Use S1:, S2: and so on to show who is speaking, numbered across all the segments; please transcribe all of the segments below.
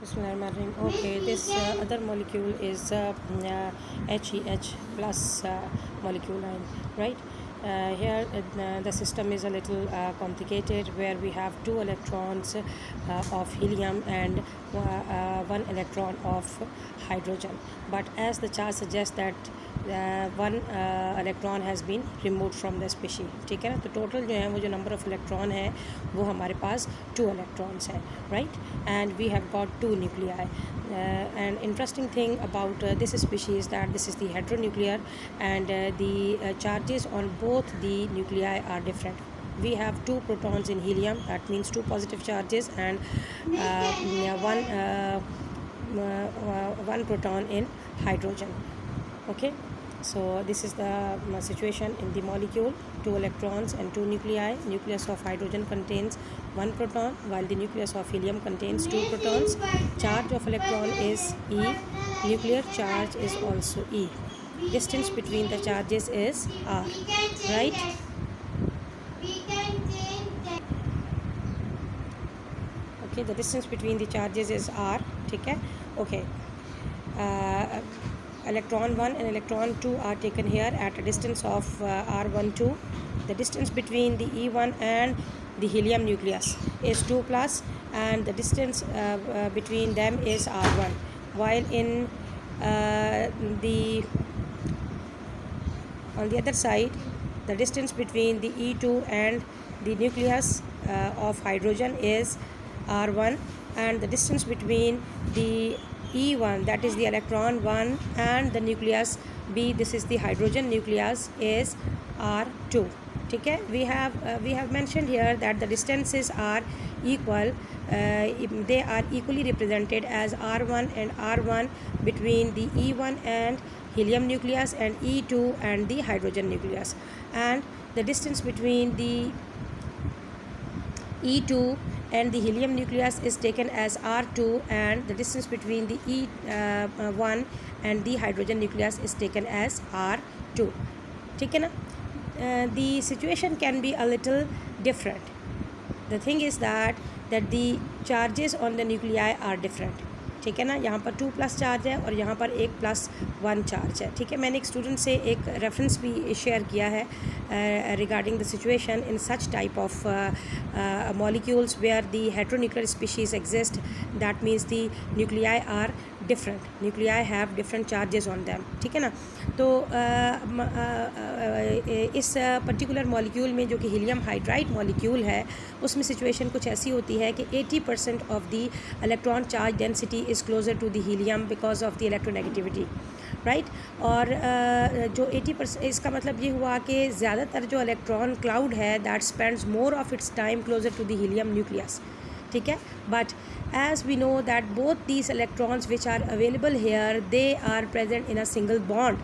S1: Bismillahirrahmanirrahim. Okay, this other molecule is HEH plus molecule line, right? Here the system is a little complicated, where we have two electrons of helium and one electron of hydrogen. But as the chart suggests that one electron has been removed from the species, ठीक है ना. तो total जो है वो जो number of electron है वो हमारे पास 2 electrons है, right? And we have got 2 nuclei. An interesting thing about this species is that this is the heteronuclear, and the charges on both the nuclei are different. We have 2 protons in helium, that means 2 positive charges, and one proton in hydrogen. Okay, so this is the situation in the molecule. 2 electrons and 2 nuclei. Nucleus of hydrogen contains 1 proton, while the nucleus of helium contains 2 protons. Charge of electron is E. Nuclear charge is also E. Distance between the charges is R, right? Okay, the distance between the charges is R, ठीक है. Okay, electron 1 and electron 2 are taken here at a distance of R12. The distance between the E1 and the helium nucleus is 2 plus, and the distance between them is R1, while in on the other side, the distance between the E2 and the nucleus of hydrogen is R1, and the distance between the E1, that is the electron 1, and the nucleus B, this is the hydrogen nucleus, is R2. ठीक है. We have mentioned here that the distances are equal. They are equally represented as R1 and R1 between the E1 and helium nucleus, and E2 and the hydrogen nucleus, and the distance between the E2 and the helium nucleus is taken as R2, and the distance between the E1 and the hydrogen nucleus is taken as R2. ठीक है ना. The situation can be a little different. The thing is that the charges on the nuclei are different. ठीक है ना. यहाँ पर 2 plus charge है और यहाँ पर 1 प्लस 1 चार्ज है. ठीक है. मैंने एक स्टूडेंट से एक रेफरेंस भी शेयर किया है regarding the situation in such type of molecules where the heteronuclear species exist. That means the nuclei are different. Nuclei have different charges on them. ठीक है ना. तो इस पर्टिकुलर मॉलिक्यूल में जो कि हीलियम हाइड्राइड मॉलिक्यूल है, उसमें सिचुएशन कुछ ऐसी होती है कि 80% of the electron charge density is closer to the helium because of the electronegativity, right. और जो 80%, इसका मतलब ये हुआ कि ज़्यादातर जो इलेक्ट्रॉन क्लाउड है that spends more of its time closer to the helium nucleus. ठीक है. But as we know that both these electrons which are available here, they are present in a single bond.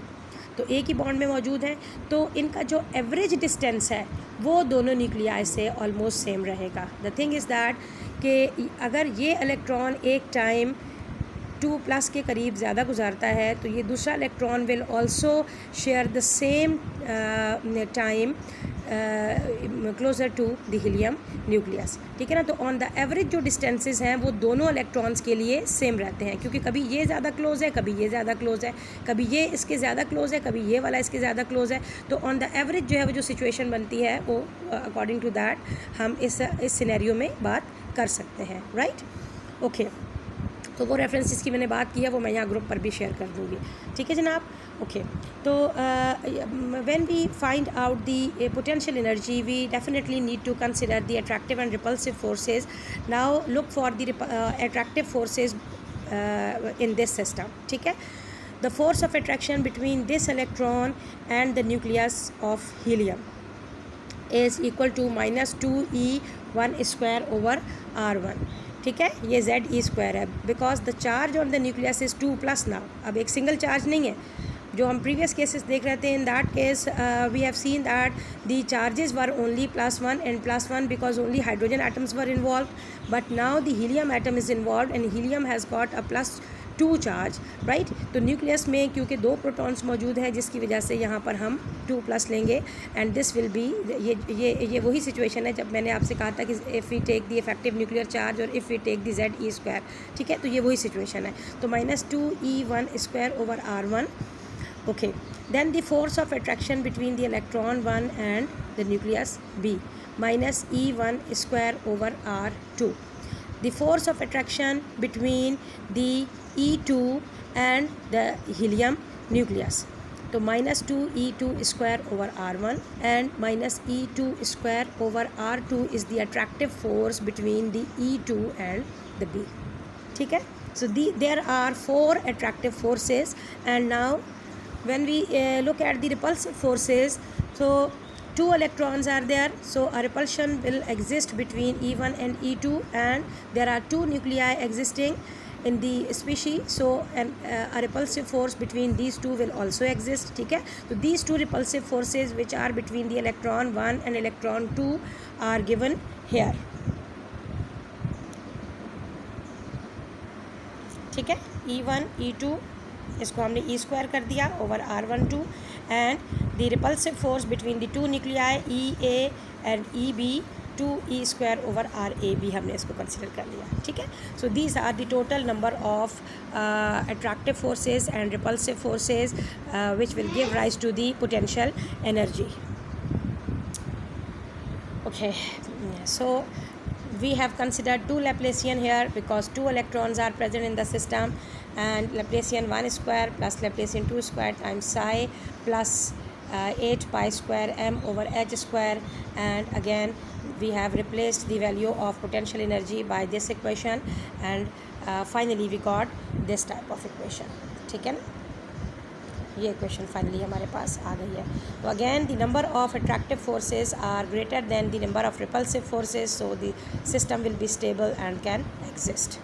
S1: तो एक ही bond में मौजूद हैं, तो इनका जो एवरेज डिस्टेंस है वो दोनों न्यूक्लियाई से ऑलमोस्ट सेम रहेगा. द थिंग इज़ दैट कि अगर ये इलेक्ट्रॉन एक टाइम 2 प्लस के करीब ज़्यादा गुजारता है, तो ये दूसरा electron will also share the same time closer to the helium nucleus. ठीक है ना. तो ऑन द एवरेज जो डिस्टेंसेस हैं वो दोनों इलेक्ट्रॉन्स के लिए सेम रहते हैं, क्योंकि कभी ये ज़्यादा क्लोज़ है, कभी ये ज़्यादा क्लोज़ है, कभी ये इसके ज़्यादा क्लोज़ है, कभी ये वाला इसके ज़्यादा क्लोज़ है. तो ऑन द एवरेज जो है वो जो सिचुएशन बनती है वो अकॉर्डिंग टू दैट हम इस सिनेरियो में बात कर सकते हैं, राइट. ओके. तो वो रेफरेंस जिसकी मैंने बात की है वो मैं यहाँ ग्रुप पर भी शेयर कर दूँगी. ठीक है जनाब. ओके. तो when we find out the potential energy, we definitely need to consider the attractive and repulsive forces. Now look for the attractive forces in this system. ठीक है. The force of attraction between this electron and the nucleus of helium is equal to -2E1 square over R1. ठीक है. ये ZE square है because the charge on the nucleus is 2 plus. Now अब एक single charge नहीं है जो हम प्रीवियस केसेस देख रहे थे. In that case we have seen that the charges were only +1 and +1 because only hydrogen atoms were involve. But now the helium atom is involve, and helium has got a 2 charge, right. तो nucleus में क्योंकि 2 protons मौजूद है जिसकी वजह से यहाँ पर हम 2+ लेंगे एंड दिस विल बी, ये वही सिचुएशन है जब मैंने आपसे कहा था कि if we take the effective nuclear charge और if we take the ZE², ठीक है। तो ये वही सिचुएशन है। तो -2E1² over R1, okay. Then the force of attraction between the electron 1 and the nucleus B, -E1² over R2. The force of attraction between the E2 and the helium nucleus. So -2E2² over R1 and -E2² over R2 is the attractive force between the E2 and the B. ठीक है. So there are 4 attractive forces, and now when we look at the repulsive forces, so 2 electrons are there, so a repulsion will exist between E1 and E2, and there are 2 nuclei existing in the species, so a repulsive force between these 2 will also exist, ठीक है. So these 2 repulsive forces which are between the electron 1 and electron 2 are given here, ठीक है. E1 E2 इसको हमने E² कर दिया over R12, and the repulsive force between the 2 nuclei EA and EB 2E² over RAB हमने इसको consider कर लिया, ठीक है. So these are the total number of attractive forces and repulsive forces which will give rise to the potential energy. Okay, so we have considered 2 Laplacian here because 2 electrons are present in the system, and Laplacian 1² plus Laplacian 2² times psi plus 8 pi square m over h², and again we have replaced the value of potential energy by this equation, and finally we got this type of equation, ठीक है ना. ये equation finally हमारे पास आ गई है. तो again the number of attractive forces are greater than the number of repulsive forces, so the system will be stable and can exist.